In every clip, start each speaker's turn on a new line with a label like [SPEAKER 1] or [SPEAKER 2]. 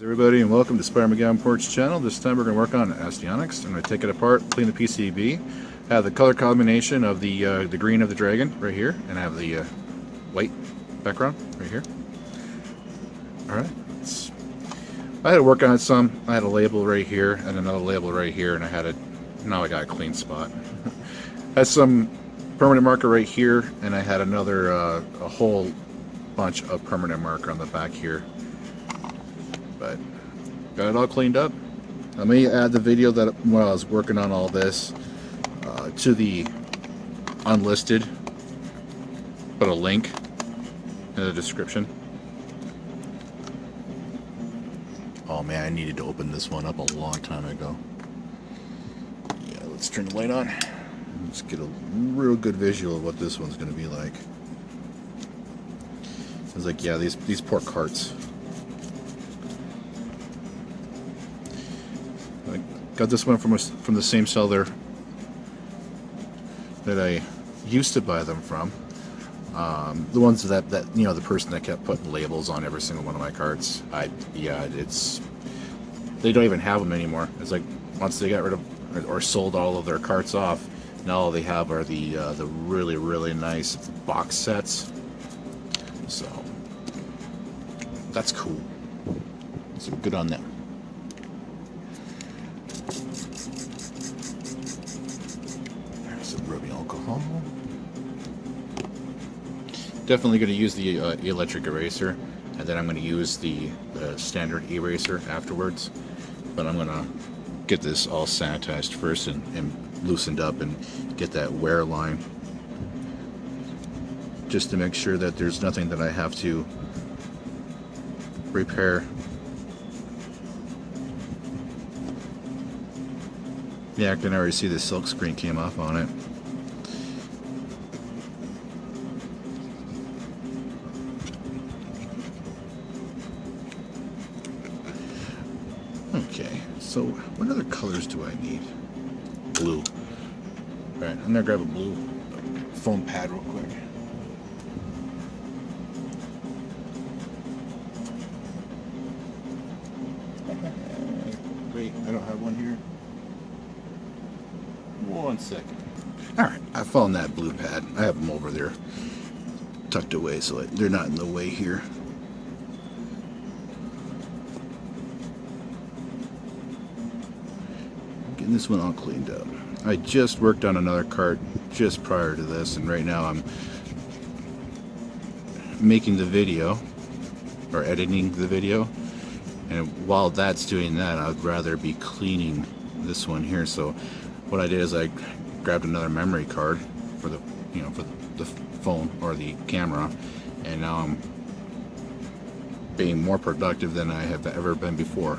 [SPEAKER 1] Everybody, and welcome to Spider-Man Porch channel. This time we're going to work on Astyanax. I'm going to take it apart, clean the PCB. I have the color combination of the green of the dragon right here, and I have the white background right here. Alright, I had to work on it some. I had a label right here and another label right here, and now I got a clean spot. Had some permanent marker right here, and I had another a whole bunch of permanent marker on the back here. But got it all cleaned up. Let me add the video that while I was working on all this to the Unlisted. Put a link in the description. Oh man, I needed to open this one up a long time ago. Yeah, let's turn the light on. Let's get a real good visual of what this one's going to be like. It's like, yeah, these poor carts. I got this one from the same seller that I used to buy them from. The ones that you know, the person that kept putting labels on every single one of my carts. They don't even have them anymore. It's like once they got rid of or sold all of their carts off, now all they have are the really nice box sets. So that's cool. So good on them. Rubbing alcohol. Definitely going to use the electric eraser, and then I'm going to use the standard eraser afterwards. But I'm going to get this all sanitized first and loosened up and get that wear line, just to make sure that there's nothing that I have to repair. Yeah, I can already see the silk screen came off on it. Okay, so what other colors do I need? Blue. Alright, I'm gonna grab a blue foam pad real quick. Wait, I don't have one here. 1 second. Alright, I found that blue pad. I have them over there tucked away so they're not in the way here. Getting this one all cleaned up. I just worked on another cart just prior to this, and right now I'm making the video or editing the video, and while that's doing that, I'd rather be cleaning this one here. So what I did is I grabbed another memory card for the phone or the camera, and now I'm being more productive than I have ever been before.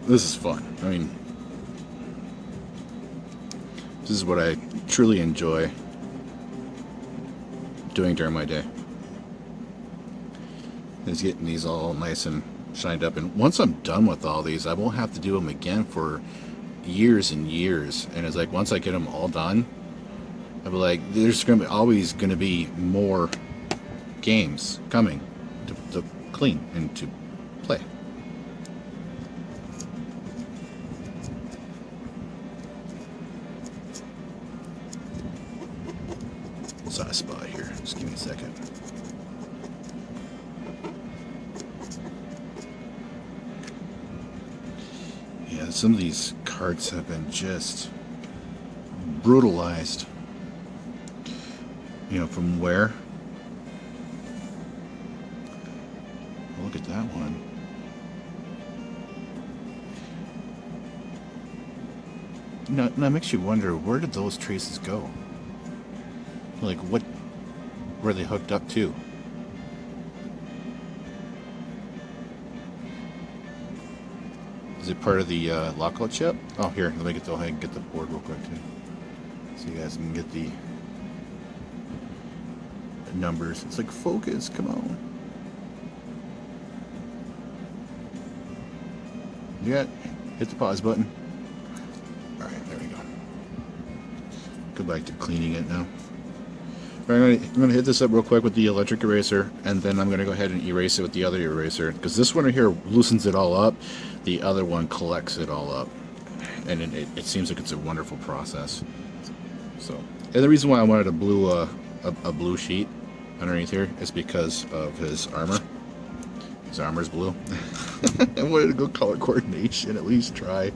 [SPEAKER 1] This is fun. I mean, this is what I truly enjoy doing during my day, is getting these all nice and shined up. And once I'm done with all these, I won't have to do them again for years and years. And it's like, once I get them all done, I'll be like, there's always going to be more games coming to clean and to play. Saw a spot here. Just give me a second. Yeah, some of these carts have been just brutalized. You know, from where? Look at that one. Now it makes you wonder, where did those traces go? Like, what were they hooked up to? Is it part of the lockout chip? Oh, here, let me go ahead and get the board real quick too, so you guys can get the numbers. It's like, focus, come on. Yeah, hit the pause button. Alright, there we go. Go back to cleaning it now. I'm gonna hit this up real quick with the electric eraser, and then I'm gonna go ahead and erase it with the other eraser, because this one right here loosens it all up, the other one collects it all up, and it seems like it's a wonderful process. So, and the reason why I wanted a blue sheet underneath here is because of his armor. His armor's blue. I wanted to go color coordination, at least try.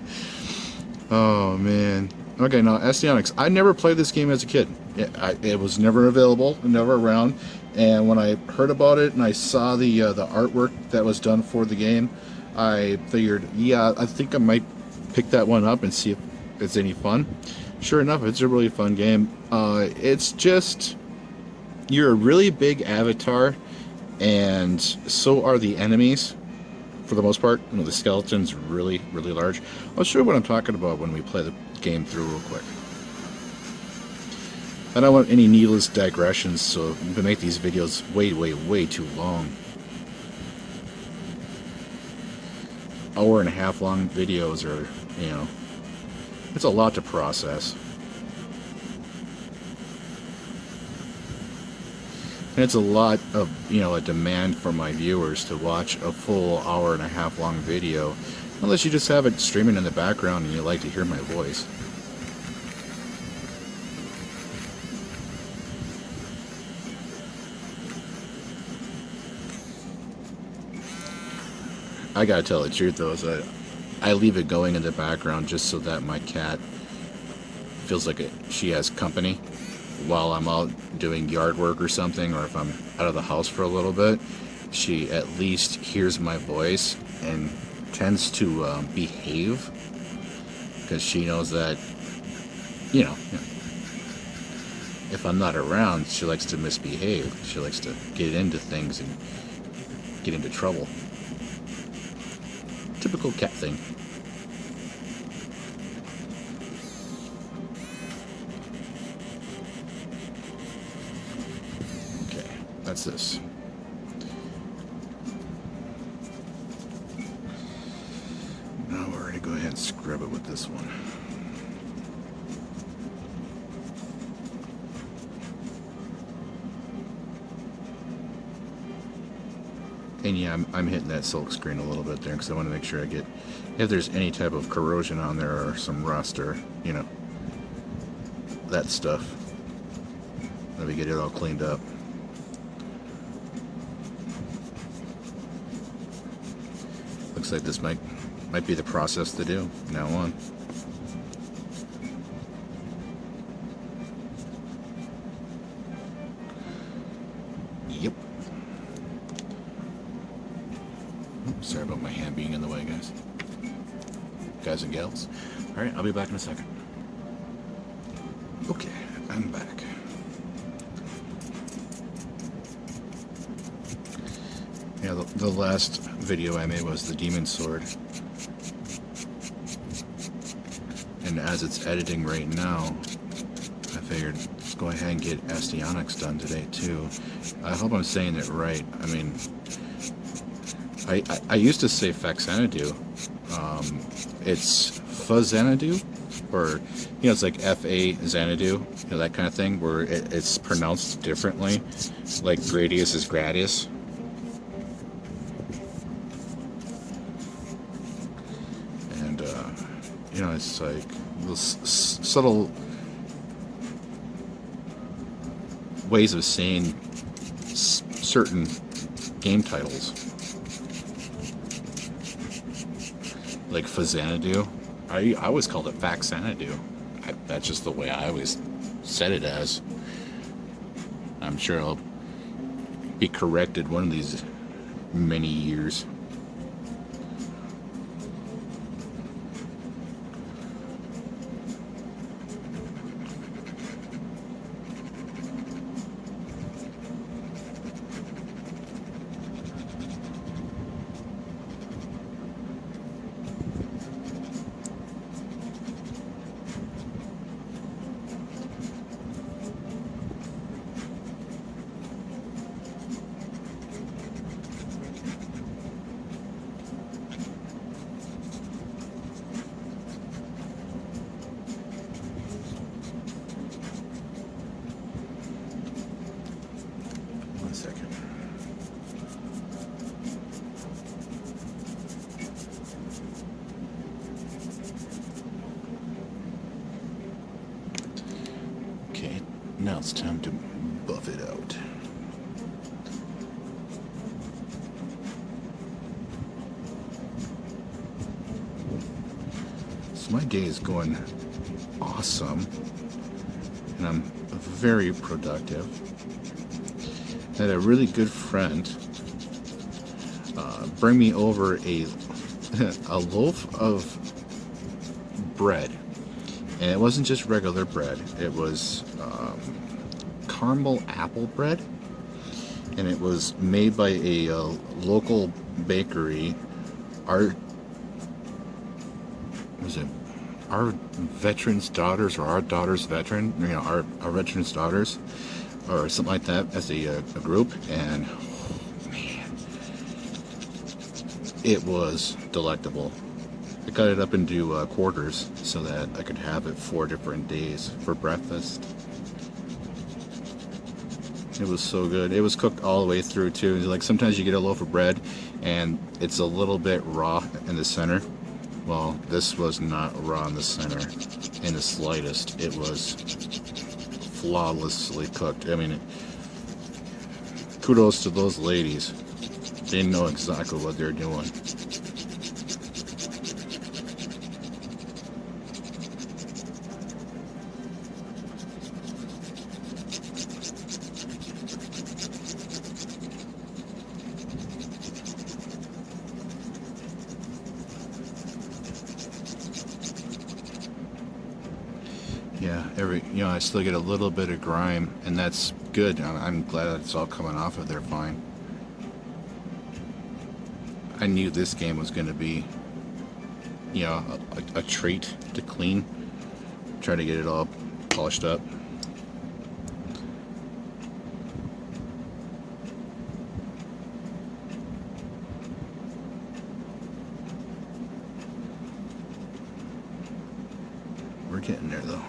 [SPEAKER 1] Oh man. Okay, now Astyanax. I never played this game as a kid. It was never available, never around. And when I heard about it and I saw the artwork that was done for the game, I figured, yeah, I think I might pick that one up and see if it's any fun. Sure enough, it's a really fun game. It's just, you're a really big avatar, and so are the enemies. For the most part, the skeleton's really, really large. I'll show you what I'm talking about when we play the game through real quick. I don't want any needless digressions, so I'm gonna make these videos way too long. Hour-and-a-half long videos are, it's a lot to process. And it's a lot of, a demand from my viewers to watch a full hour-and-a-half long video, unless you just have it streaming in the background and you like to hear my voice. I gotta tell the truth though, is that I leave it going in the background just so that my cat feels like she has company while I'm out doing yard work or something, or if I'm out of the house for a little bit. She at least hears my voice and tends to behave, because she knows that, if I'm not around, she likes to misbehave. She likes to get into things and get into trouble. Typical cat thing. Okay, that's this. Now we're going to go ahead and scrub it with this one. And yeah, I'm hitting that silk screen a little bit there because I want to make sure I get, if there's any type of corrosion on there or some rust or, that stuff. Let me get it all cleaned up. Looks like this might be the process to do from now on. Yep. Sorry about my hand being in the way, guys and gals. Alright, I'll be back in a second. Okay, I'm back. Yeah, the last video I made was the demon sword. And as it's editing right now, I figured let's go ahead and get Astyanax done today too. I hope I'm saying it right. I mean, I used to say Faxanadu. It's Fazanadu, or it's like F-A Xanadu, that kind of thing, where it's pronounced differently, like Gradius is Gradius. And it's like those subtle ways of saying certain game titles. Like Fazanadu. I always called it Faxanadu. That's just the way I always said it as. I'm sure I'll be corrected one of these many years. Now it's time to buff it out. So my day is going awesome, and I'm very productive. I had a really good friend bring me over a a loaf of bread, and it wasn't just regular bread. It was caramel apple bread, and it was made by a local bakery. Our veterans' daughters, or our daughters veteran, our veterans' daughters, or something like that, as a group. And oh, man, it was delectable. I cut it up into quarters so that I could have it 4 different days for breakfast. It was so good. It was cooked all the way through too. Like, sometimes you get a loaf of bread and it's a little bit raw in the center. Well, this was not raw in the center in the slightest. It was flawlessly cooked. I mean, kudos to those ladies. They know exactly what they're doing. Yeah, I still get a little bit of grime, and that's good. I'm glad it's all coming off of there fine. I knew this game was going to be, a treat to clean. Try to get it all polished up. We're getting there, though.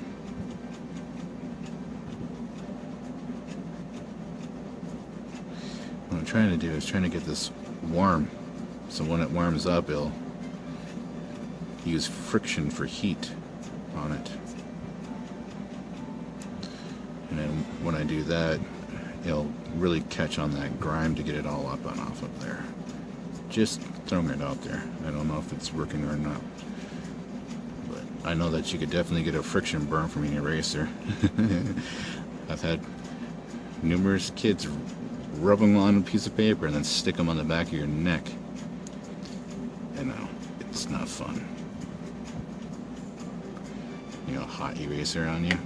[SPEAKER 1] What I'm trying to do is trying to get this warm, so when it warms up, it'll use friction for heat on it, and then when I do that, it'll really catch on that grime to get it all up and off of there. Just throwing it out there. I don't know if it's working or not, but I know that you could definitely get a friction burn from an eraser. I've had numerous kids rub them on a piece of paper and then stick them on the back of your neck. And no, it's not fun. Hot eraser on you.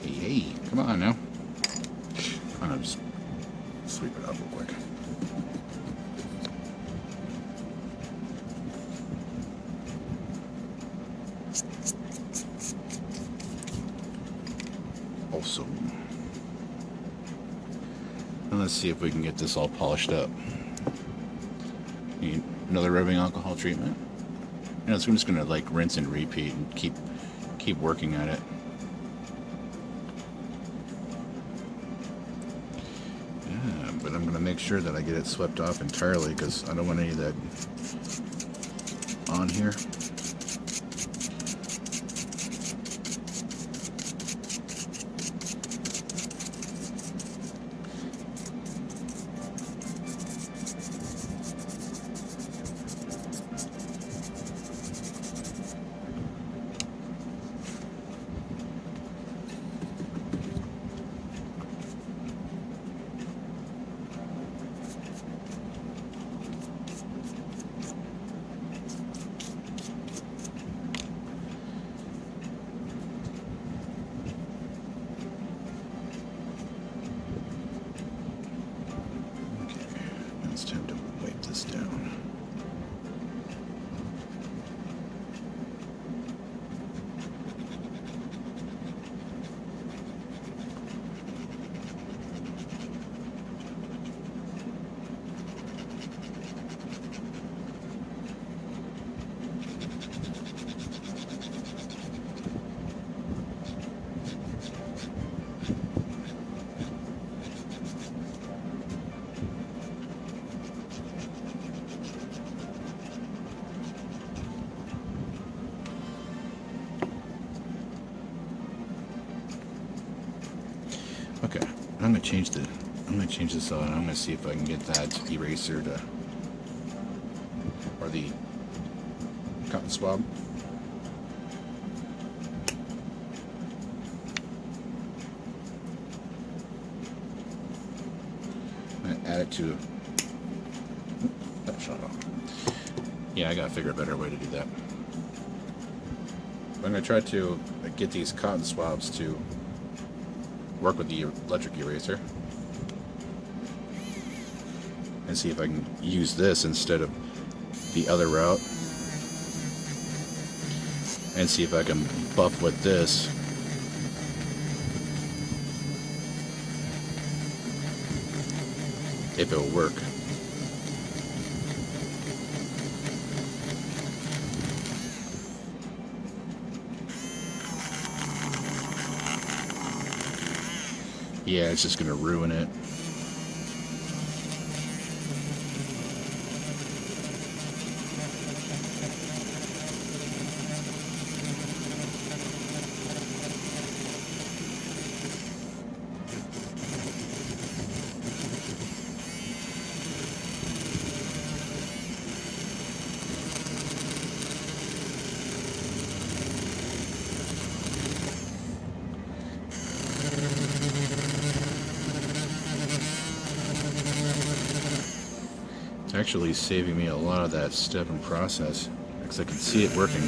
[SPEAKER 1] Hey, come on now. I'm gonna just sweep it up real quick. Awesome. Now let's see if we can get this all polished up. Need another rubbing alcohol treatment. So I'm just gonna like rinse and repeat and keep working at it. Yeah, but I'm gonna make sure that I get it swept off entirely, because I don't want any of that on here. Okay, I'm gonna change this out, and I'm gonna see if I can get that eraser to, or the cotton swab. I'm gonna add it to. That shut off. Yeah, I gotta figure a better way to do that. I'm gonna try to get these cotton swabs to work with the electric eraser, and see if I can use this instead of the other route, and see if I can buff with this. If it'll work. Yeah, it's just gonna ruin it. It's actually saving me a lot of that step and process because I can see it working.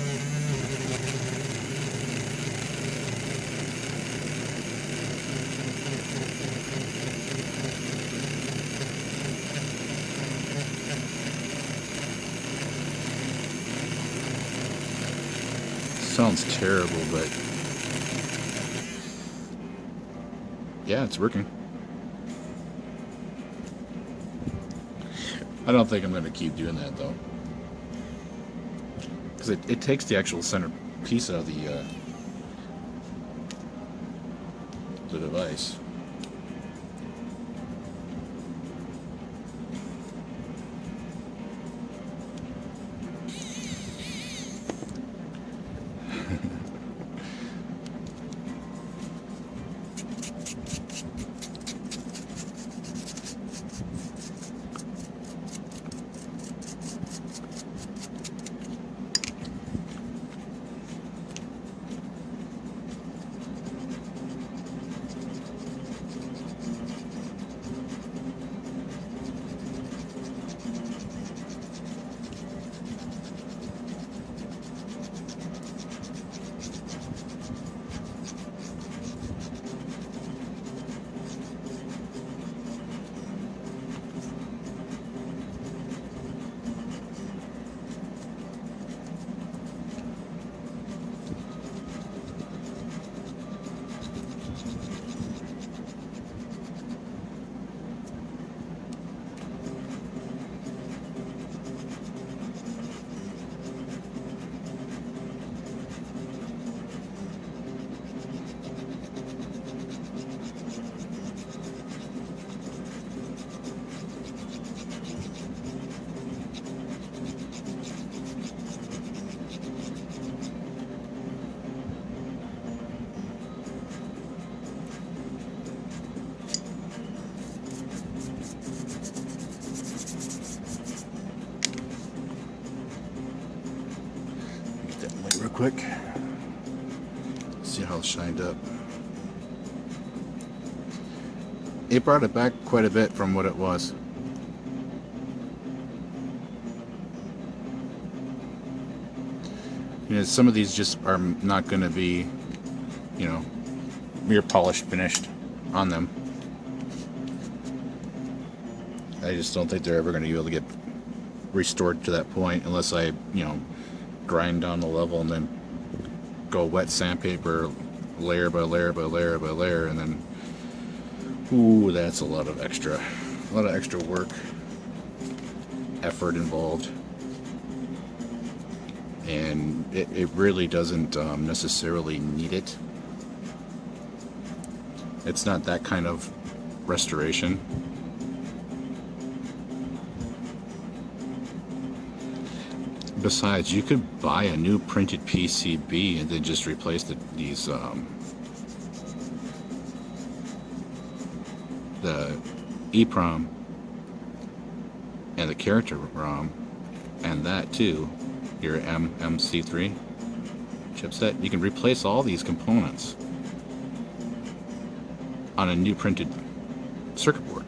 [SPEAKER 1] Sounds terrible, but yeah, it's working. I don't think I'm going to keep doing that though, because it takes the actual center piece out of the device. Real quick, see how it's shined up. It brought it back quite a bit from what it was. You know, some of these just are not going to be, you know, mere polished finished on them. I just don't think they're ever going to be able to get restored to that point unless I, you know, grind down the level and then go wet sandpaper layer by layer by layer by layer, and then ooh, that's a lot of extra work, effort involved, and it really doesn't necessarily need it. It's not that kind of restoration. Besides, you could buy a new printed PCB and then just replace these the EEPROM and the character ROM, and that too, your MMC3 chipset, you can replace all these components on a new printed circuit board.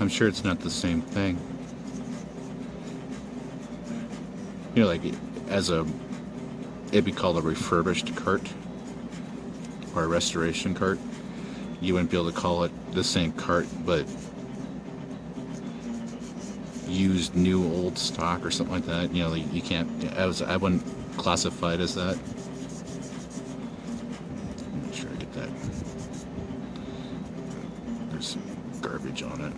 [SPEAKER 1] I'm sure it's not the same thing. You know, like it'd be called a refurbished cart or a restoration cart. You wouldn't be able to call it the same cart, but used new old stock or something like that. You know, you can't. I wouldn't classify it as that. Make sure I get that. There's some garbage on it.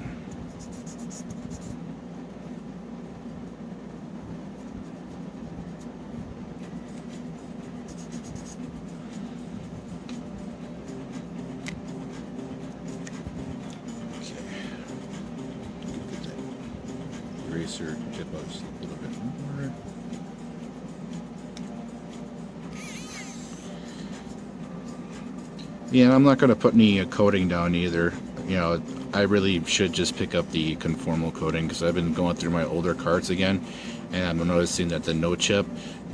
[SPEAKER 1] Eraser tip up just a little bit more. Yeah, I'm not going to put any coating down either. You know, I really should just pick up the conformal coating because I've been going through my older cards again, and I'm noticing that the no chip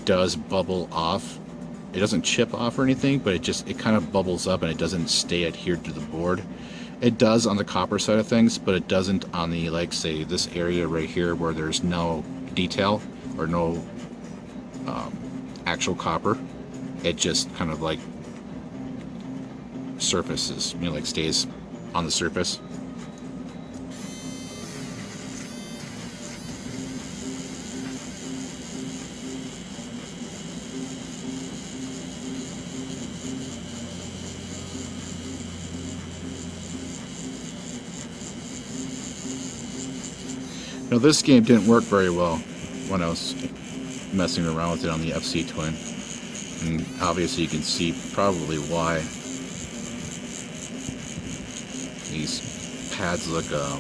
[SPEAKER 1] does bubble off. It doesn't chip off or anything, but it kind of bubbles up and it doesn't stay adhered to the board. It does on the copper side of things, but it doesn't on the, like, say, this area right here where there's no detail or no actual copper. It just kind of like surfaces, you know, like stays on the surface. Now, this game didn't work very well when I was messing around with it on the FC Twin, and obviously you can see probably why. These pads look a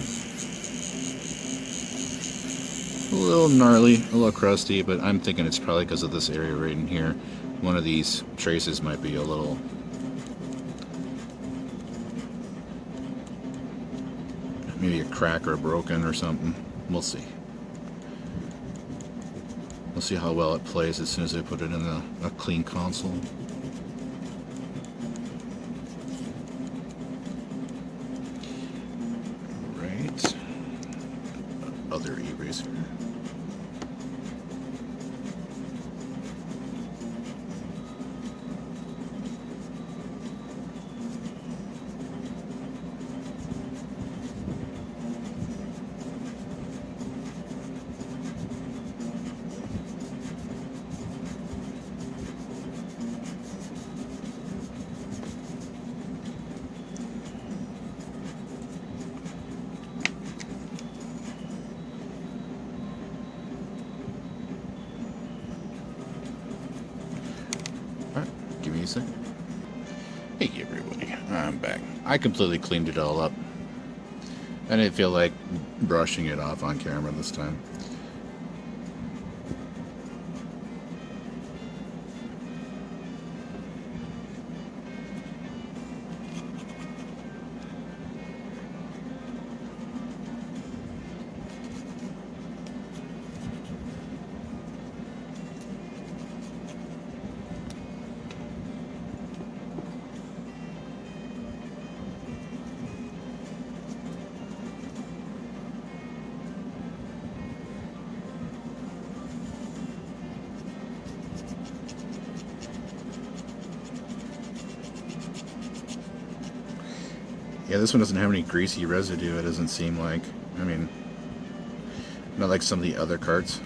[SPEAKER 1] little gnarly, a little crusty, but I'm thinking it's probably because of this area right in here. One of these traces might be a little maybe a crack or broken or something. We'll see. We'll see how well it plays as soon as I put it in a clean console. Right. Other eraser. Give me a second. Hey everybody, I'm back. I completely cleaned it all up. I didn't feel like brushing it off on camera this time. Yeah, this one doesn't have any greasy residue, it doesn't seem like. I mean, not like some of the other carts.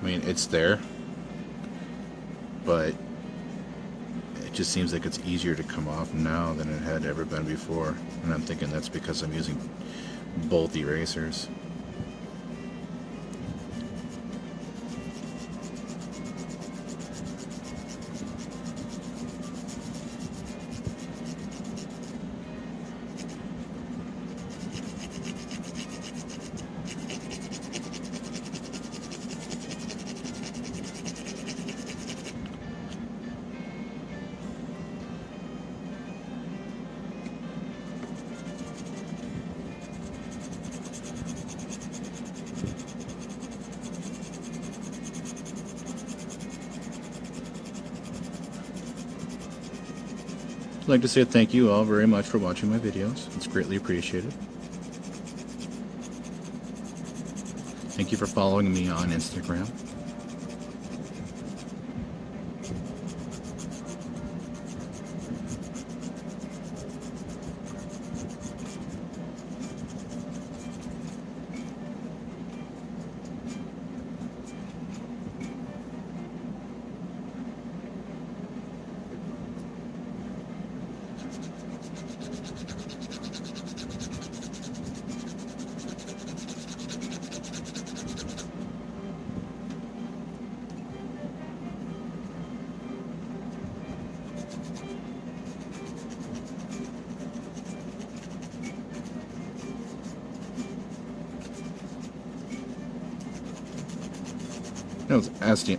[SPEAKER 1] I mean, it's there, but it just seems like it's easier to come off now than it had ever been before. And I'm thinking that's because I'm using both erasers. I'd like to say thank you all very much for watching my videos. It's greatly appreciated. Thank you for following me on Instagram.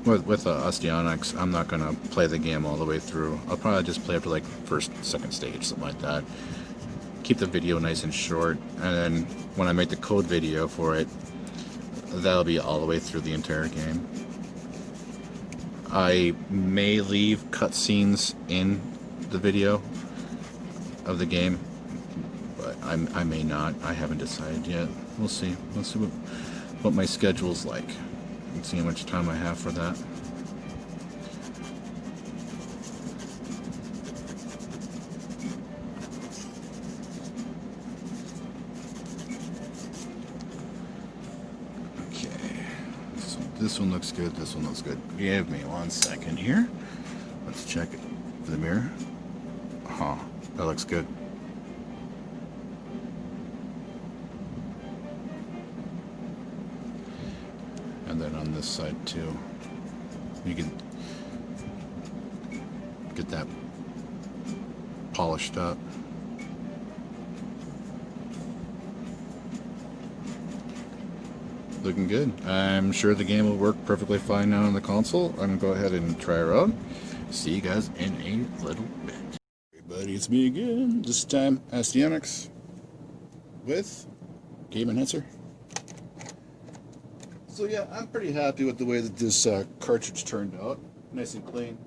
[SPEAKER 1] With Astyanax, I'm not gonna play the game all the way through. I'll probably just play up to like first, second stage, something like that. Keep the video nice and short, and then when I make the code video for it, that'll be all the way through the entire game. I may leave cutscenes in the video of the game, but I may not. I haven't decided yet. We'll see. We'll see what my schedule's like. Let's see how much time I have for that. Okay, so this one looks good. This one looks good. Give me 1 second here. Let's check it for the mirror. Huh, that looks good. And then on this side too, you can get that polished up. Looking good. I'm sure the game will work perfectly fine now on the console. I'm gonna go ahead and try her out. See you guys in a little bit. Everybody, it's me again. This time, Astyanax with Game Enhancer. So yeah, I'm pretty happy with the way that this cartridge turned out. Nice and clean.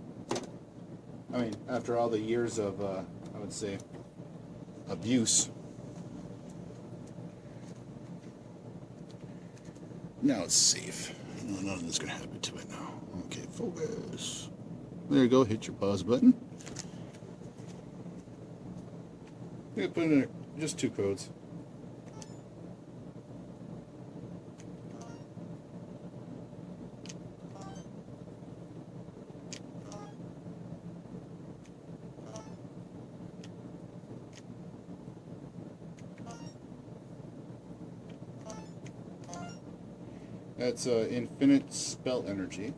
[SPEAKER 1] I mean, after all the years of, I would say, abuse. Now it's safe. Nothing's going to happen to it now. Okay, focus. There you go, hit your pause button. I'm going to put in just 2 codes. That's infinite spell energy.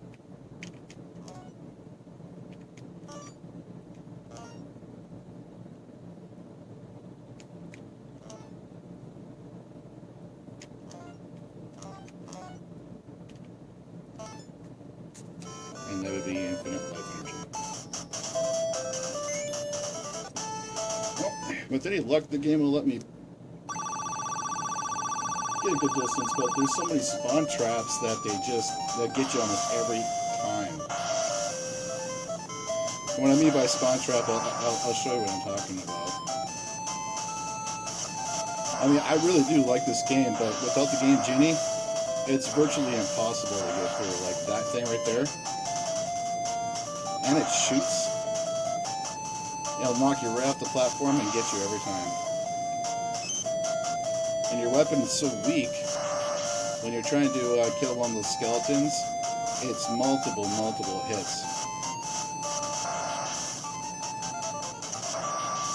[SPEAKER 1] And that would be infinite life energy. Well, with any luck, the game will let me get a good distance, but there's so many spawn traps that that get you almost every time. And what I mean by spawn trap, I'll show you what I'm talking about. I mean, I really do like this game, but without the game Genie, it's virtually impossible to get through. Like that thing right there, and it shoots. It'll knock you right off the platform and get you every time. And your weapon is so weak, when you're trying to kill one of those skeletons, it's multiple hits.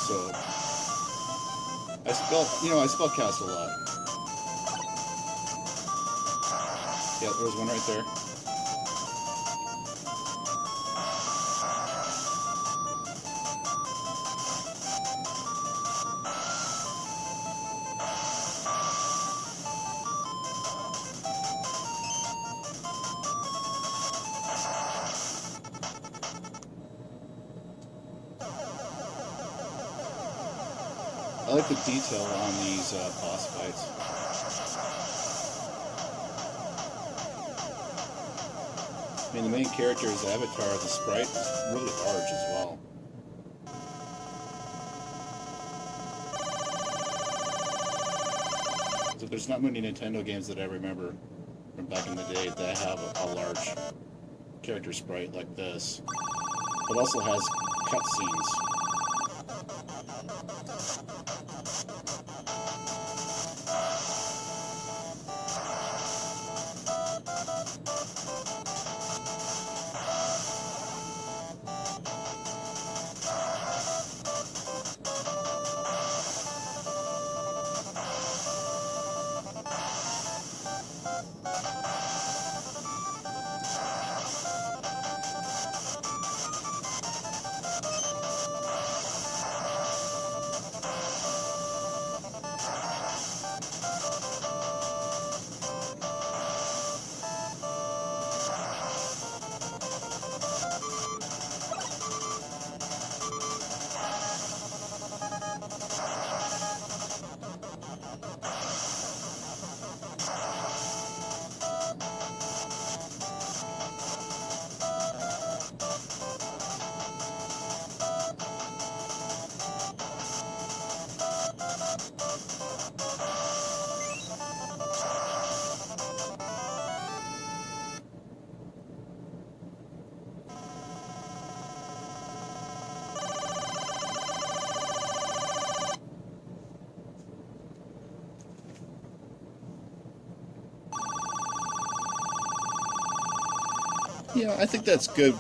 [SPEAKER 1] So, I spellcast a lot. Yeah, there's one right there. I like the detail on these boss fights. I mean, the main character's avatar, the sprite, is really large as well. So there's not many Nintendo games that I remember from back in the day that have a large character sprite like this, but also has cutscenes. Yeah, I think that's good.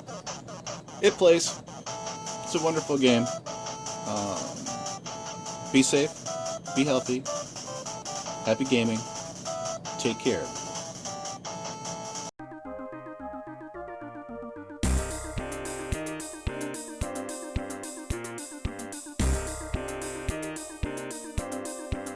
[SPEAKER 1] It plays. It's a wonderful game. Be safe, be healthy, happy gaming, take care.